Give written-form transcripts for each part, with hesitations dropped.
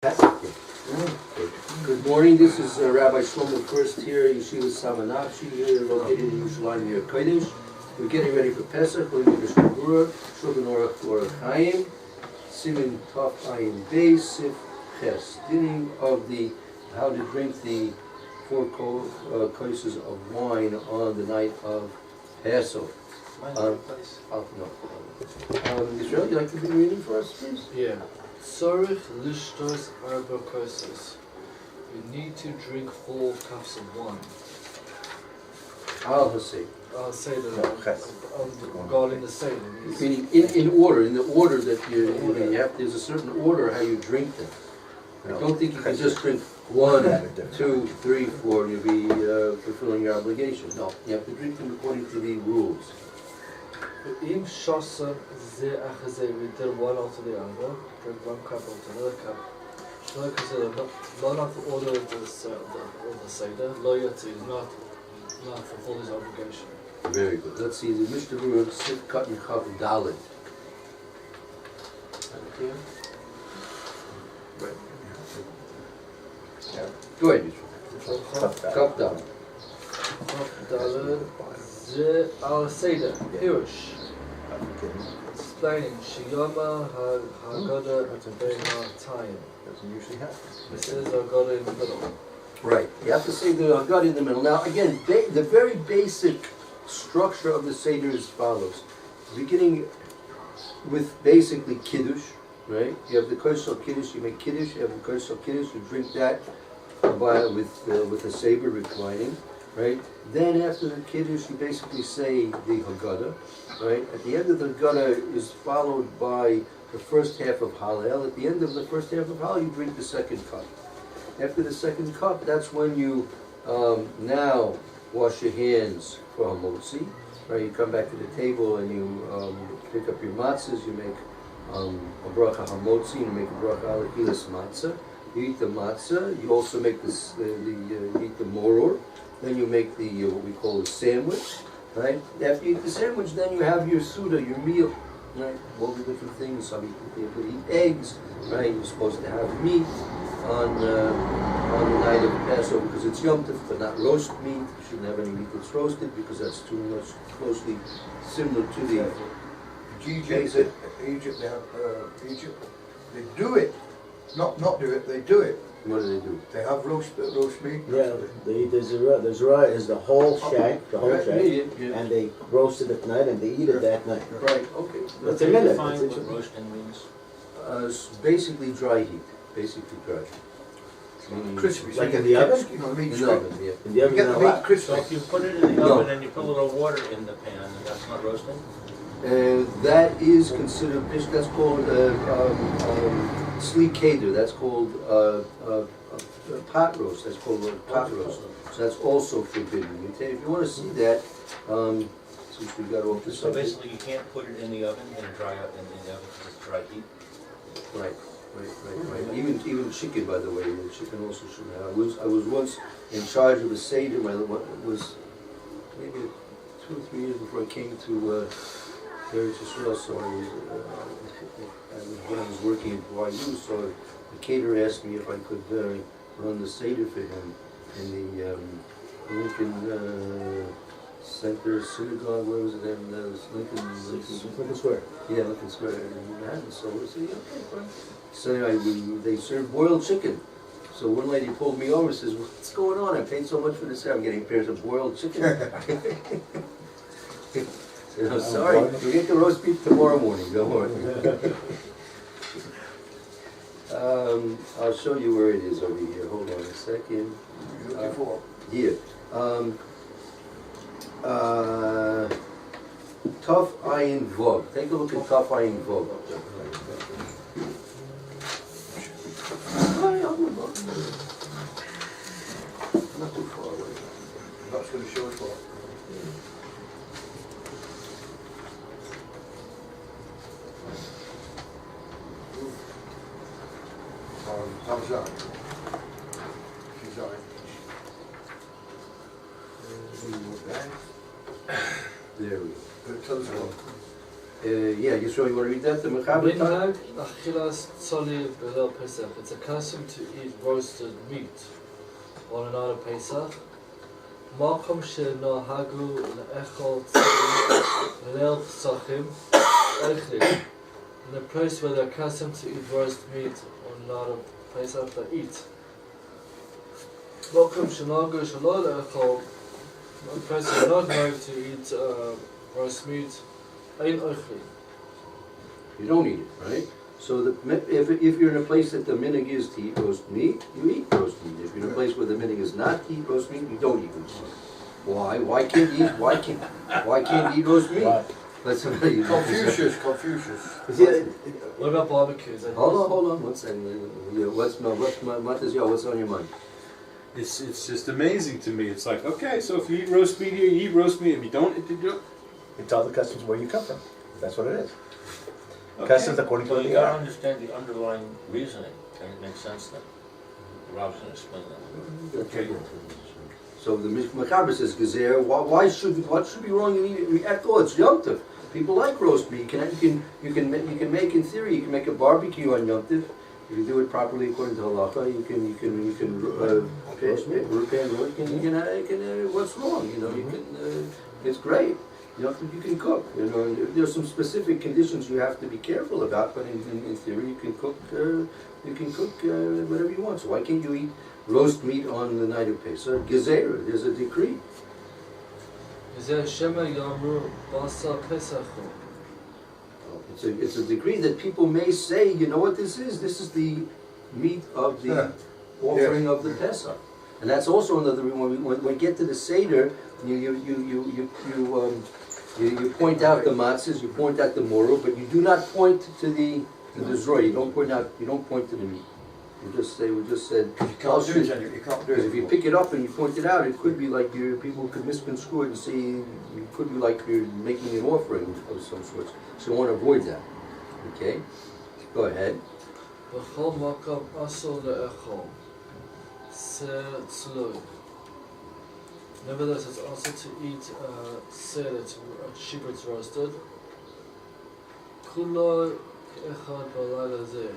Good morning, this is Rabbi Shlomo Furst here, Yeshiva Tsama Nafshi, here located in Yerushalyim near HaKodesh. We're getting ready for Pesach. We're going to Berura, Shulchan Aruch Chaim, Simin Tov Ayin Beis, Sif Ches, dealing of the how to drink the four courses of wine on the night of Passover. Israel, would you like to be reading for us, please? Yeah. Tzorich lishtos arba kosas. You need to drink 4 cups of wine. I'll say. I'll say that regarding the Seder. Meaning in order, in the order that you have, there's a certain order how you drink them. I don't think you can just drink 1, 2, 3, 4, and you'll be fulfilling your obligation. No, you have to drink them according to the rules. Im shasa ze achazeh, we did one after the other, drink 1 cup after another cup. Shlomo consider not after order of the Seder, lo yatzi, not fulfill his obligation. Very good. Let's see the Mishna Berura Sif Kat and Chav Daled. Okay. Right. Yeah. Go ahead, Yisrael. Chav Daled. Chav Daled ze al Seder, Pirush. Explaining Shiyama HaKodesh Beina Tayim. Doesn't usually happen. This is HaKodesh in the middle. Right. You have to say the Haggadah in the middle. Now, again, the very basic structure of the Seder is as follows. Beginning with basically Kiddush, right? You have the Kosel Kiddush, you make Kiddush, you have the Kosel Kiddush, you drink that with a saber reclining, right? Then after the Kiddush, you basically say the Haggadah, right? At the end of the Haggadah is followed by the first half of Hallel. At the end of the first half of Hallel, you drink the second cup. After the second cup, that's when you now wash your hands for hamotzi. Right, you come back to the table and you pick up your matzahs. You make a bracha hamotzi. You make a bracha alachilas matzah. You eat the matzah. You also make this. You eat the moror. Then you make the what we call a sandwich. Right. After you eat the sandwich, then you have your suda, your meal. Right, all the different things. Some people eat eggs. Right, you're supposed to have meat on the night of Passover because it's Yom Tov, but not roast meat. You shouldn't have any meat that's roasted because that's too much closely similar to the Egypt, they do it. Not do it, they do it. What do? They have roast meat. Yeah, they eat the Zerah is the whole shank, Yeah. and they roast it at night and they eat it that night. Right, okay. That's a minute. Define what roasting means. It's basically dry heat. Basically dry heat. Crispy. Like in the oven? You know, meat In the oven, yeah. In the oven, You get the meat crispy. So if you put it in the oven and you put a little water in the pan, and that's not roasting? That is considered fish. That's called sleek keder. That's called pot roast. That's called a pot roast. So that's also forbidden. If you want to see that, since we got off the So subject. basically you can't put it in the oven in the oven because it's dry heat? Right. Even chicken, by the way, the chicken also shouldn't have. I was once in charge of a seder. It was maybe 2 or 3 years before I came to Yerushalyim. So when I was working at YU, so the caterer asked me if I could run the seder for him in the Lincoln Center Synagogue. Where was it? Lincoln Square. Yeah, Lincoln Square in Manhattan. So we said, okay, fine. So they served boiled chicken. So one lady pulled me over and says, what's going on? I paid so much for this. I'm getting pairs of boiled chicken. So, I'm sorry, we'll get the roast beef tomorrow morning. Don't worry. I'll show you where it is over here. Hold on a second. Here. Tov Ayin Vov. Take a look at Tov Ayin Vov. Not too far away. That's going to show us what. How's that? She's on it. There we go. Tell us what. Yeah, Yisrael, you want to read that? The Mechaber? Minhag achilas tzoli b'leil Pesach. It's a custom to eat roasted meat on a night of Pesach. Makom she'nohagu le'echol tzoli b'leil Pesachim echli. In the place where they're accustomed to eat roast meat on a night of Pesach, they eat. Makom she'nohagu shelo le'echol. The place where they're not going to eat roast meat, ein echli. You don't eat it, right? So if you're in a place that the minhag is to eat roast meat, you eat roast meat. If you're in a place where the minhag is not to eat roast meat, you don't eat roast meat. Why? Why can't you eat roast meat? Right. Let's you. Confucius. What about barbecues? Hold on, one second. Yeah, what's on your mind? It's just amazing to me. It's like, okay, so if you eat roast meat here, you eat roast meat. If you don't, It's all the customs where you come from. That's what it is. okay. Customs according to Well, what you they gotta are. understand the underlying reasoning, and it makes sense then. Rob's gonna explain that. Okay. So the Mechaber says, Gezer, what should be wrong in eating? After all, it's Yom Tov. People like roast meat. You can make, in theory, you can make a barbecue on Yom Tov. If you do it properly according to halacha, you can what's wrong? You know, you can. It's great. You can cook. You know, there's some specific conditions you have to be careful about, but in theory, you can cook. Whatever you want. So why can't you eat roast meat on the night of Pesach? Gezer, there's a decree. Gezer shema yamru basa pesachu. It's a decree that people may say, you know what this is? This is the meat of the offering of the Pesach, and that's also another reason when we get to the Seder, you point out the matzahs, you point out the morel, but you do not point to the zroy. You don't point to the meat. We just said. You can't do it, you can't do Because it. if you pick it up and you point it out, it could be like people could misconstrue it and see it could be like you're making an offering of some sort. So you want to avoid that. Okay? Go ahead. B'chol makom asur le'echol ser tzlui. Nevertheless, it's also to eat ser that's sheep's roasted. Kulo echad b'layla zeh.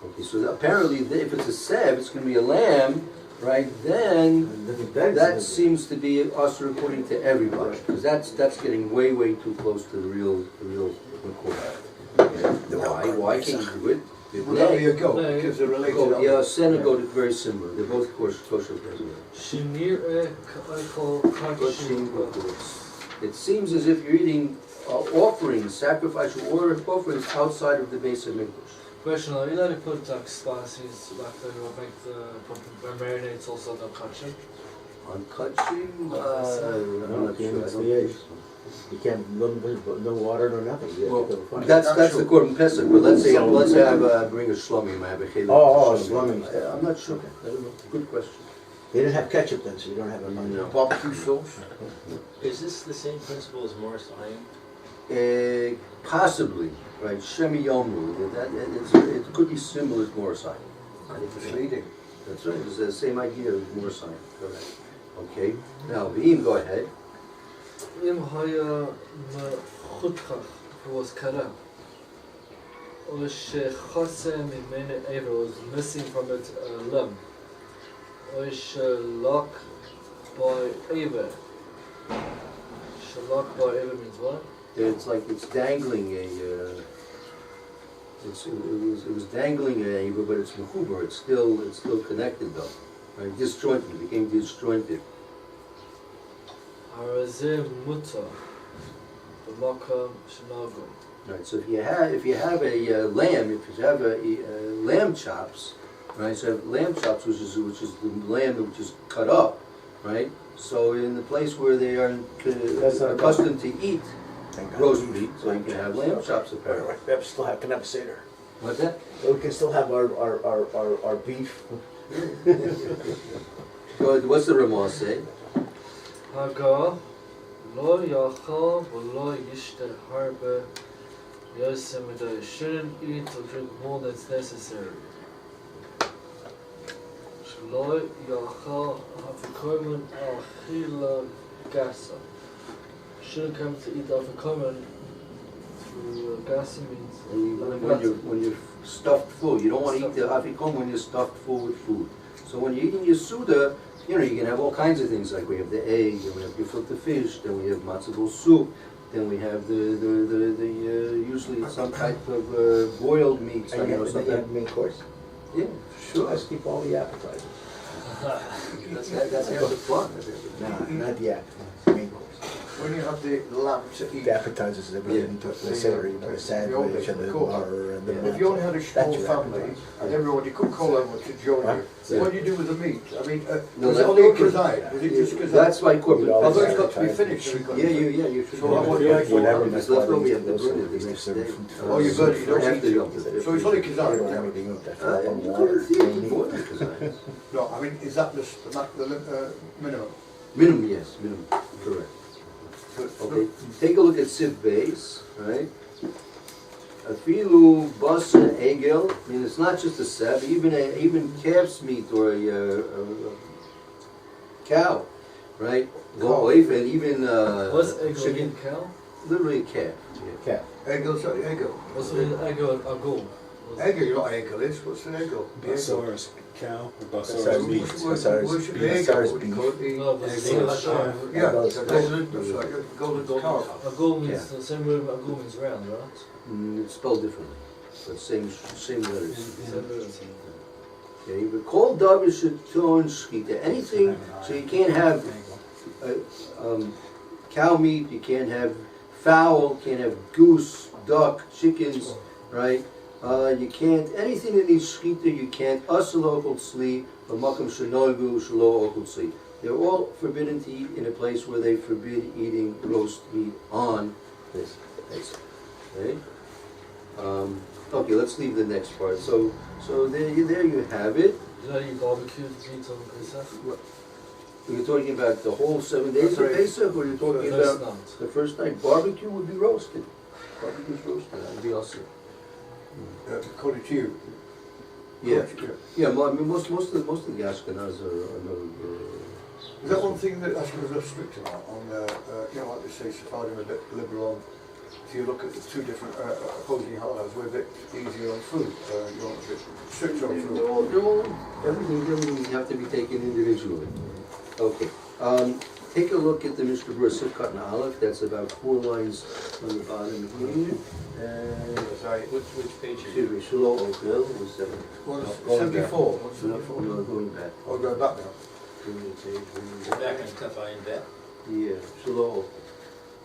Okay, so apparently if it's a sev, it's going to be a lamb, right? Then that seems to be usher according to everybody, because that's getting way too close to the real Makor. Why can't you do it? Would that be a goat? Because they're related. Yeah, sen and goat are very similar. They're both kosher. Shinir ka'echol kachim. It seems as if you're eating offerings, sacrificial offerings outside of the base of Mikdash. Question: are you allowed to put like spices like that or make the marinades also on kachim? On kachim, I'm not sure. You can't, no water, no nothing. You have to go find it. That's the Korban Pesach, but let's say I bring a Shlomo, I have a chelek. Shlomo. I'm not sure. I don't know. Good question. They didn't have ketchup then, so you don't have a No. Barbecue sauce. Is this the same principle as Morris Iron? Possibly, right? Shemi Yomru. It could be similar to Morsai. Misleading. That's right. It's the same idea as Morsai. Correct. Okay. Now, V'im, go ahead. Im haya mechutchach, if it was cut out, or shechasem mimene ever, was missing from it a limb, or shalak by ever. Shalak by ever means what? It's like it's dangling a. It was dangling a, but it's mechuber. It's still connected though. Right? Disjointed. It became disjointed. Harazeh muta, b'makam shenago. Right. So if you have a lamb, if you have a lamb chops, right? So you have lamb chops, which is the lamb which is cut up, right? So in the place where they are accustomed to eat roast meat, so you can have lamb chops apparently. We still can have a Seder. What's that? We can still have our beef. What's the Ramah say? Haga lo yachal v'lo yishter harbe yosem midai. Shouldn't eat or drink more than it's necessary. Lo yachal hafikomen al chila gasa. Shouldn't come to eat afikomen through gas, you mean? And Like when you're stuffed full, you don't want to eat the afikon when you're stuffed full with food. So when you're eating your Suda, you know, you can have all kinds of things, like we have the egg, and we have gefilte fish, then we have matzo ball soup, then we have the usually some type of boiled meat, And you know, you something. have main course. Yeah, sure. Let's keep all the appetizers. That's half the fun. Nah, not the appetizers, main course. When you have the lamb to eat, The appetizers is everything, the celery, you know, the sandwich and the butter and the. if you only had a small That's your family appetizer. and everyone, you could call everyone to join Huh? you, what do you do with the meat? I mean, No, was it that's only a corporate. kazai? Was it just kazai? That's why corporate. We'd always Although it's got to be advertise finished. it. You should. So I want Yeah, like whenever If my it's left over, father you have to used to burn it go the next serve day. food. Oh, you burn it, you don't After eat Yom it. Tov. So it's only I don't kazai. want Yeah. anything up that You far could water. have theater before that, 'cause I- No, I mean, is that the minimum? Minimum, yes, minimum, correct. Okay, take a look at Siv base, right? Afilu basa egel, I mean, it's not just a seb, even calf's meat or a cow, right? Go away and even What's ego chicken, in cow? literally a calf. Yeah. Cat. Egel, sorry, egel. What's the ego ago? Egel, you know what egel is? What's an egel? Basar is cow, or basar Basar is is meat. meat. Worship the Beef. egel, what do you call it? No, but it's Egel. a Yeah, Those- the golden, that's right, yeah, golden cow. Ago means Yeah. the same word ago means round, right? It's spelled differently, but same letters. Same word. Okay, but kol davar sheton shchita, anything, so you can't have cow meat, you can't have fowl, you can't have goose, duck, chickens, right? You can't, anything that needs shchita, you can't, asalo okol tzli, v'makom shenogu shelo okol tzli. They're all forbidden to eat in a place where they forbid eating roast meat on this Pesach, right? Okay, let's leave the next part. So there you have it. You know you barbecue meat on Pesach? You're talking about the whole 7 days of That's right. Pesach, or you're talking First about night. the first night? Barbecue would be roasted. Barbecue's roasted, that'd be awesome. According to you. Yeah, According to you. yeah. I mean, most of the Ashkenaz are no. Is that one thing that Ashkenaz are strict on, you know, like they say, Sephardim a bit liberal on, if you look at the two different opposing halahas, we're a bit easier on food, you're a bit stricter on food. They're all, everything have to be taken individually. Okay. Take a look at the Mishna Berura Sivkat and Aleph. That's about 4 lines on the bottom here. And Which page is excuse me, Shlo Okel was 7. Well, No, it's going 74, back. what's 74? No, going back. Oh, going back now. it? Back in Kafai and Bet. Yeah, Shlo.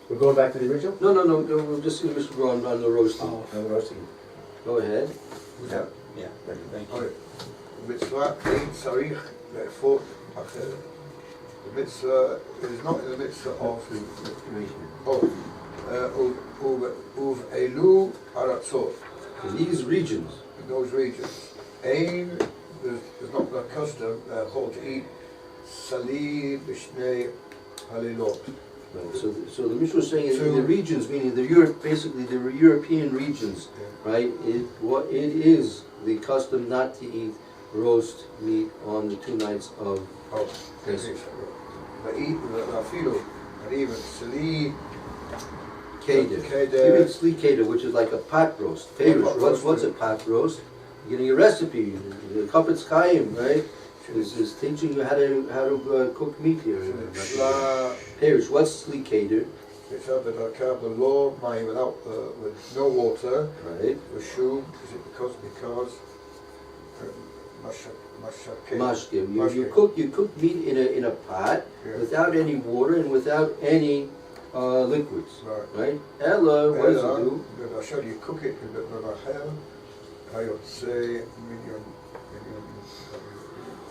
We're going back to the original? No, we'll just see Mr. Braun on the roasting. Oh, no, the roasting. Go ahead. Yeah. Yeah. Thank All you. right. Mitzvah, sorry, therefore, the mitzvah is not in the mitzvah of Elu Aratzot, In these regions, in those regions. Ain, there's not the custom called to eat Salib B'Shnei Halilot. right, so the Mishnah was saying in So- the regions, meaning the Europe, basically the European regions, right? It is the custom not to eat roast meat on the 2 nights of Oh, Pesach. Nafilu, and even Salib Keder. Keder. Even Sli Keder, which is like a pot roast. Perush. Pot roast, What's a pot roast? You're getting a recipe. The Kapetz Chaim, right? Is teaching you how to cook meat here. Perush. What's Sli Keder? It's up at a law, without, with no water. Right. The shoe, is it because Mashkim. You cook meat in a pot Yeah. without any water and without any liquids. Right. Right? Ella, what does it do? I'll show you cook it in the Rahel. I would say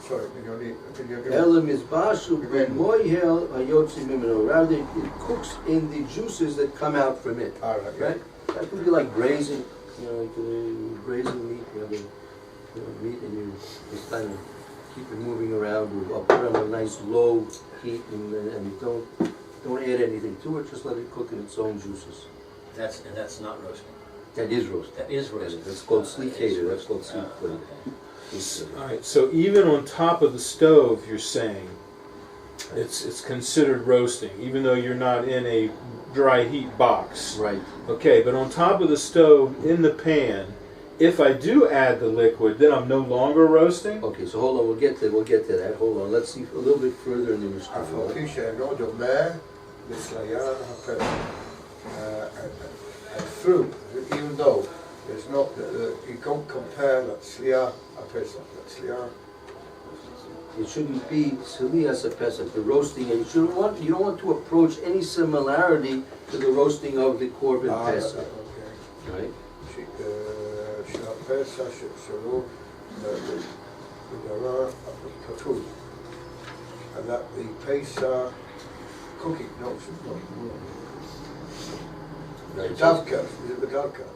Ella mizbashu b'moihel hayotzi mimeno. Rather, it cooks in the juices that come out from it. Alright, Right? That could be like braising, like braising meat. You have the meat and you just kind of keep it moving around. Or put it on a nice low heat and don't add anything to it. Just let it cook in its own juices. That's not roasting. That is roasted. That is roasting. That's called slikater. That's called sleep plate. All right. So even on top of the stove, you're saying it's considered roasting, even though you're not in a dry heat box. Right. Okay, but on top of the stove, in the pan, if I do add the liquid, then I'm no longer roasting? Okay, so hold on, we'll get to that. Hold on, let's see a little bit further in the Mishnah. אף על פי שאינו דומה לצליה הפסח. And through, even though there's not, you can't compare that tzliya apesach, that tzliya. It shouldn't be tzlias Pesach, the roasting, and you don't want to approach any similarity to the roasting of the korban Pesach, Okay. right? שהפסח שלו בדבר כתוב. And that the Pesach cooking, no, Right. Davka, is it the Davka?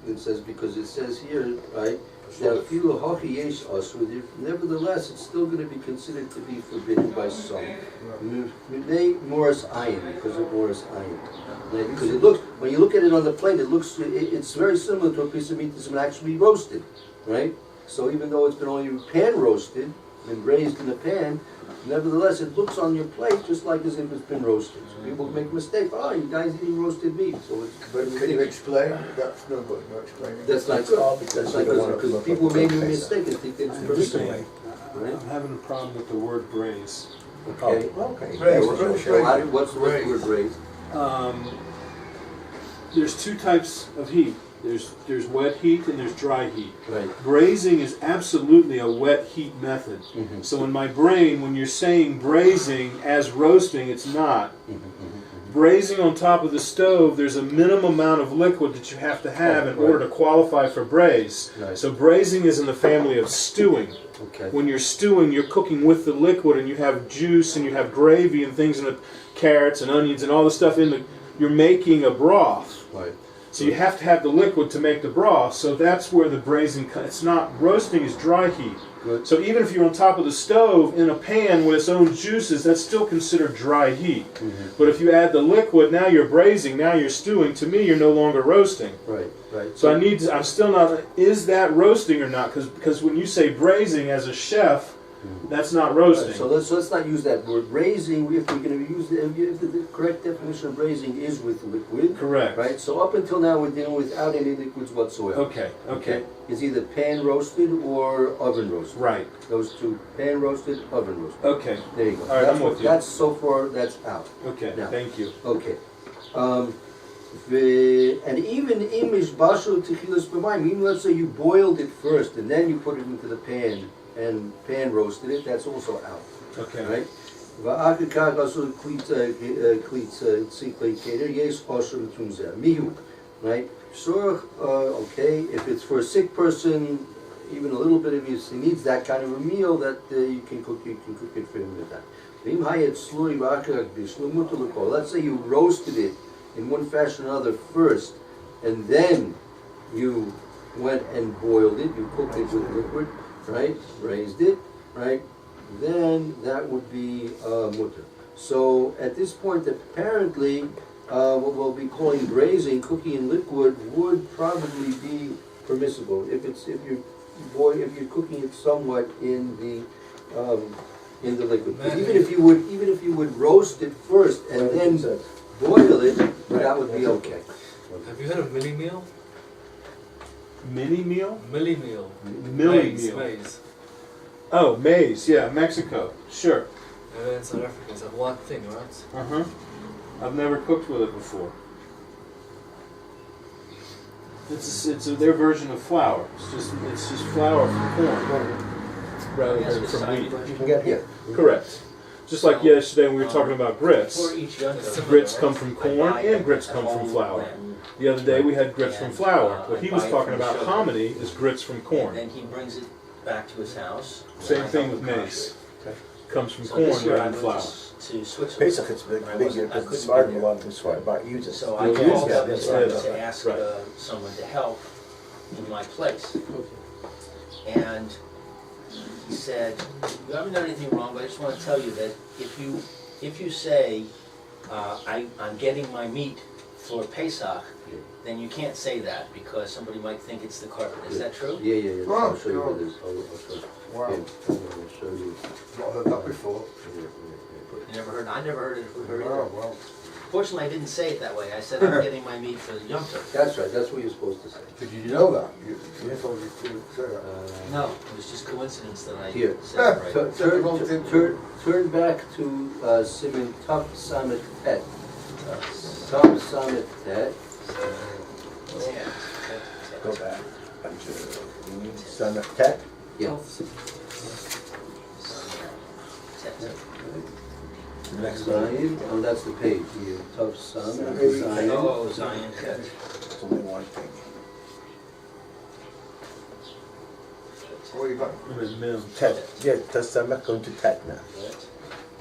It says, because it says here, right, that afilu hachi yesh asur, nevertheless, it's still going to be considered to be forbidden by some. Mipnei moras ayin, because of moras ayin. Right, because it looks, when you look at it on the plate, it's very similar to a piece of meat that's been actually roasted, right? So even though it's been only pan roasted, been braised in a pan, nevertheless, it looks on your plate just like as if it's been roasted. So people make a mistake. Oh, you guys eating roasted meat. So it's. But can you explain? That's no good. No explaining. That's not good. That's not good because people made a mistake and think it's permissible. Right? I'm having a problem with the word braise. Okay. Okay. What's the word raised? There's two types of heat. There's wet heat and there's dry heat. Right. Braising is absolutely a wet heat method. Mhm. So in my brain, when you're saying braising as roasting, it's not. Braising on top of the stove, there's a minimum amount of liquid that you have to have in order to qualify for braise. Right. So braising is in the family of stewing. Okay. When you're stewing, you're cooking with the liquid and you have juice and you have gravy and things in the carrots and onions and all the stuff in the, you're making a broth. Right. So you have to have the liquid to make the broth. So that's where the braising comes. It's not, roasting is dry heat. Good. So even if you're on top of the stove in a pan with its own juices, that's still considered dry heat. But if you add the liquid, now you're braising, now you're stewing. To me, you're no longer roasting. Right. Right. So I'm still not, is that roasting or not? Because when you say braising as a chef, that's not roasting. So let's not use that word. Braising, if we're going to use the correct definition of braising is with liquid. Correct. Right. So up until now we're dealing without any liquids whatsoever. Okay. It's either pan roasted or oven roasted. Right. Those two: pan roasted, oven roasted. Okay. There you go. All right, That's I'm with you. That's so far. That's out. Okay. Now. Thank you. Okay. And even imish bashul techilas b'mayim, even let's say you boiled it first and then you put it into the pan and pan roasted it, that's also out. Okay. Right? Va'akikach also klit tziklei keder yes also tumzeh mihu. Right? Sure. Okay. If it's for a sick person, even a little bit of use, he needs that kind of a meal that you can cook it for him with that. Let's say you roasted it in one fashion or another first, and then you went and boiled it, you cooked it with liquid, right? Braised it, right? Then that would be mutter. So at this point, apparently, what we'll be calling braising, cooking in liquid, would probably be permissible if you're cooking it somewhat in the liquid. But even if you would roast it first and then boil it, that would be okay. Have you heard of mini meal? Mini meal? Millie meal. Millie Maize, meal. maize. Oh, maize. Yeah, Mexico. Sure. And then in South Africa, it's a one thing, right? Uh-huh. I've never cooked with it before. It's their version of flour. It's just flour from corn rather than from wheat. You can get here. Correct. Just like yesterday when we were talking about grits. For each young Grits come from corn and grits come from flour. The other day we had grits from flour. What he was talking about, hominy, is grits from And corn. then he brings it back to his house. Same thing with maize. Comes from So corn this year I rather than went flour. to Switzerland. Pesach, it's big, bigger because it's smart a lot of this way, but use it. So I You'll called use up it, to yeah. ask Right. someone to help in my place. And he said, you haven't done anything wrong, but I just want to tell you that if you say, I'm getting my meat for Pesach, then you can't say that because somebody might think it's the carpet. Is that true? Yeah. Oh, I'll show you God. what it is. I'll show you. Wow. Yeah, I'll show you. Not heard that before. Yeah. You never heard? I never heard it. Heard Oh, either. well. Fortunately, I didn't say it that way. I said I'm getting my meat for Yom Tov. That's right, that's what you're supposed to say. Did you know that? You told you to say that. No, it was just coincidence that I Here. said it right. Turn back to Siman Tav Samet Tet. Tav Samet Tet. Go back. Son of Tet. Yeah. Next one. Zion, oh, that's the page. Here. Tav Samet Zion. Zion. Oh, Zion Tet. It's only one thing. What you got? Tet. Yeah, Testament going to Tet now. Tet.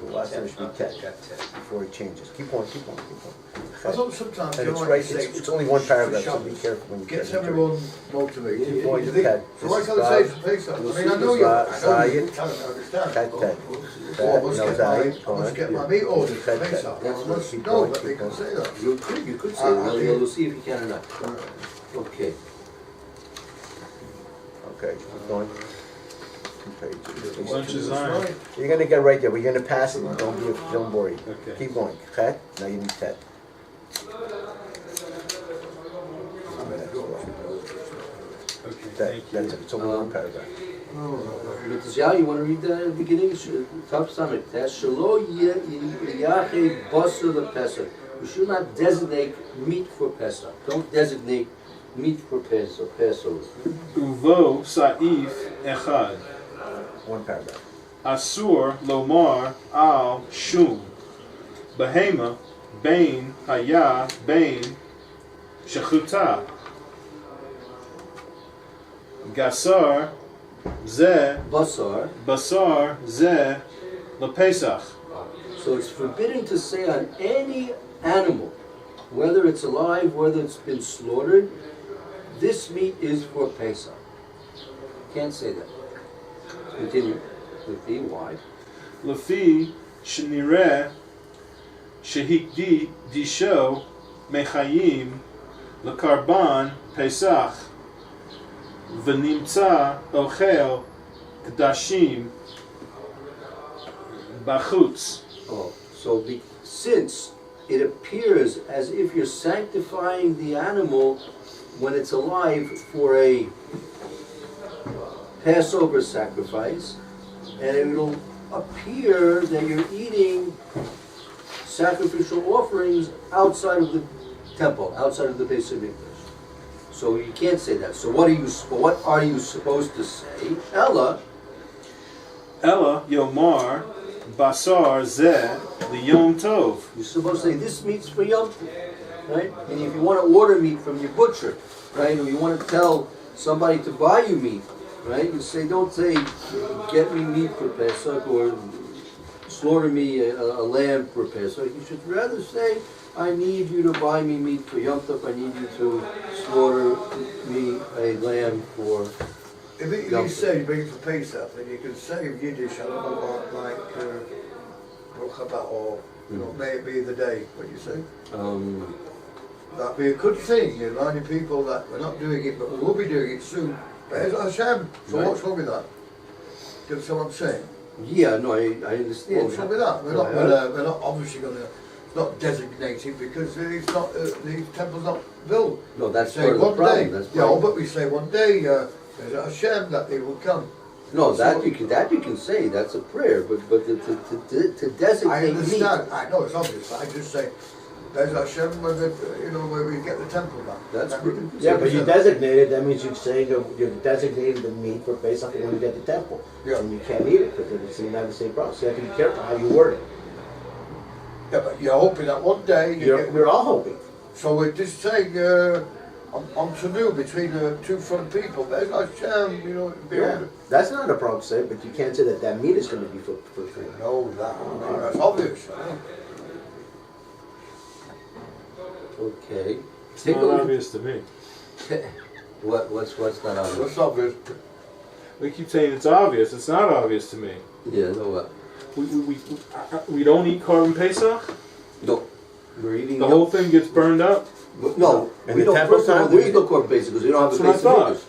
The last one should be Tet Tet. before he changes. Keep on, keep on, keep on. I thought sometimes, And you it's know, right, like you say, it's only one paragraph, so be Shabbos. careful when you Gets get into it. everyone motivated. Keep going to You think- Tet. So why This can't is I say Vav. for Pesach? I You'll mean, I see know this you, Vav, I Zion, understand. Tet, Tet. Well, I Tet, must no get Zion, I must get my Tet, meat ordered for Tet, Tet. Pesach. That's I right. must Keep know going, that they keep can going. say that. You could say that. We'll see if you can or not. Okay. Okay, keep going. Two pages. Bunch of Zion. You're gonna get right there, but you're gonna pass it, don't worry. Okay. Keep going. Tet, now you need Tet. Okay, Tet, thank that's you. it, it's only one paragraph. But yeah, you want to read that at the beginning? Tav Samet Tet. Shelo Yache Basar the Pesach. You should not designate meat for Pesach. Don't designate meat for Pesach. Passover. Uvo Sa'if Echad. One paragraph. Asur Lomar Al Shum. Behema Bain Haya Bain Shechuta. Gasar Zeh Basar. Basar Zeh LePesach. So it's forbidden to say on any animal, whether it's alive, whether it's been slaughtered, this meat is for Pesach. Can't say that. Continue. Lefi, why? Lefi Shnireh Shehikdi Disho Mechayim Lekarban Pesach V'nimtza Ochel Kedashim Bachutz. Oh, so since it appears as if you're sanctifying the animal when it's alive for a Passover sacrifice, and it'll appear that you're eating sacrificial offerings outside of the temple, outside of the Beis Hamikdash. So you can't say that. So what are you supposed to say? Ella Yomar Basar Zeh L'Yom Tov. You're supposed to say this meat's for Yom Tov, right? And if you want to order meat from your butcher, right, or you want to tell somebody to buy you meat, right, you say, don't say, get me meat for Pesach or slaughter me a lamb for Pesach. You should rather say, I need you to buy me meat for Yom Tov. I need you to slaughter me a lamb for. If you say bring for Pesach, then you can say in Yiddish, I don't know what, like, Baruch haba, or, you know, may it be the day, what you say. That'd be a good thing, you're reminding people that we're not doing it, but we will be doing it soon. Be'ez Hashem. So Right. what's wrong with that? Do you understand what I'm saying? Yeah, no, I understand. What's wrong with that? We're not obviously going to, it's not designated because it's not, the temple's not built. No, that's Say part of the one problem. day, That's yeah, part of- but we say one day, there's a Hashem that they will come. No, that So- you can say. That's a prayer. But to designate I meat. understand, I know it's obvious, I just say, there's Hashem when where we get the temple back. That's That- good. Yeah, but you designated, that means you're saying you're designated the meat for Pesach when you get the temple. Yeah. And you can't eat it because it's you have the same problem. So you have to be careful how you word it. Yeah, but you're hoping that one day you get. We're all hoping. So we're just saying, on Tanu between two front people, there's Hashem, Yeah, that's not a problem to say, but you can't say that that meat is going to be for free. No, that's obvious. Okay. It's Take a not look. obvious to me. What's not obvious? That's obvious. We keep saying it's obvious. It's not obvious to me. Yeah, no what? We don't eat carbon Pesach? No. We're eating The whole thing gets burned up? No, In we the don't. temple First of all, time, there is no corn basic because we don't have That's a what I basic thought. English.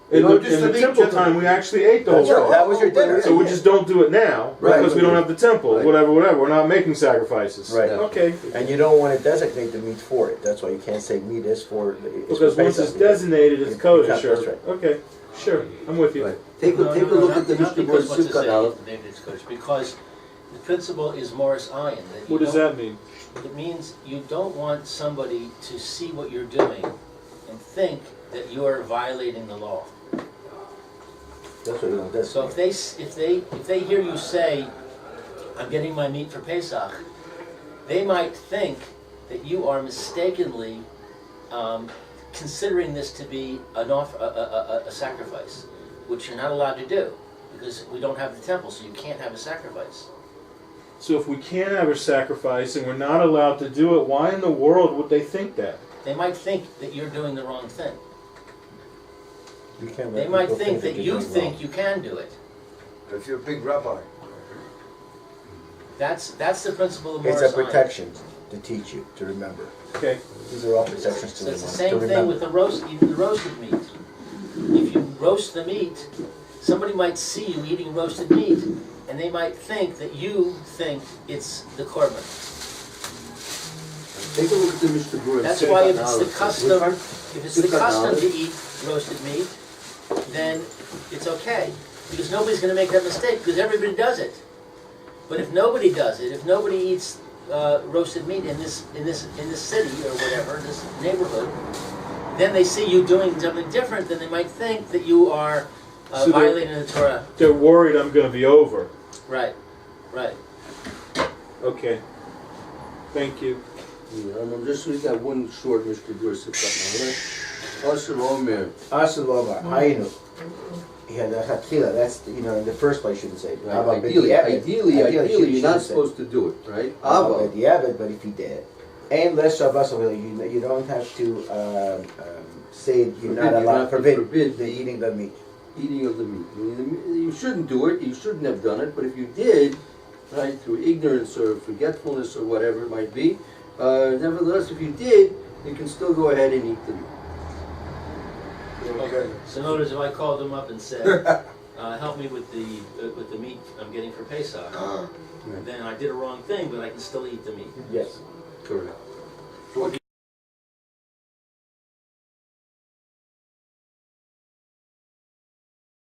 Yeah. In No, the, just in the the meat temple generally. time, we actually ate the whole That's right, lamb. that was your dinner. So we just don't do it now Right. because we don't have the temple. Right. Whatever. We're not making sacrifices. Right. Okay. And you don't want to designate the meat for it. That's why you can't say meat is for. Because once it's designated, it's It Kodesh. becomes- Sure. that's right. Okay. Sure. I'm with you. Right. Take a look at the not Mishna because Berura once it's Simchat Aleph. named it's Kodesh, because the principle is Morris Ayin. That you What does don't- that mean? It means you don't want somebody to see what you're doing and think that you are violating the law. That's what you don't So designate. if they hear you say, "I'm getting my meat for Pesach," they might think that you are mistakenly considering this to be a sacrifice, which you're not allowed to do because we don't have the temple, so you can't have a sacrifice. So if we can't have a sacrifice and we're not allowed to do it, why in the world would they think that? They might think that you're doing the wrong thing. You can't They let might people think that you're you doing think wrong. you can do it. If you're a big rabbi. That's the principle of It's Morris a Ayin. protection to teach you, to remember. Okay. These are all protections to So it's the remember. same to thing remember. with the roast, even the roasted meat. If you roast the meat, somebody might see you eating roasted meat, and they might think that you think it's the korban. Take a look at the Mishna Berura That's Simchat why if it's the Aleph. custom, if it's the Simchat custom Aleph. to eat roasted meat, then it's okay, because nobody's going to make that mistake, because everybody does it. But if nobody does it, if nobody eats roasted meat in this city or whatever, in this neighborhood, then they see you doing something different, then they might think that you are So they're- violating the Torah. They're worried I'm going to be over. Right, right. Okay. Thank you. Yeah, and I'm just we got one short Mishna Berura Simchat Aleph. Asher Omer. Asal Omar, Hayinu. He had a chatchila. That's in the first place you shouldn't say. Right, Ava Ideally, b'diavad. you're not say. supposed to do it, right? Ava Ava. b'diavad, but if he did, and less Shabbos, you don't have to say you're not allowed forbid the eating the meat. Eating of the meat. You shouldn't do it, you shouldn't have done it, but if you did, right, through ignorance or forgetfulness or whatever it might be, nevertheless, if you did, you can still go ahead and eat the meat. Okay. So notice if I called them up and said, help me with the meat I'm getting for Pesach, then I did a wrong thing, but I can still eat the meat. Yes. Correct.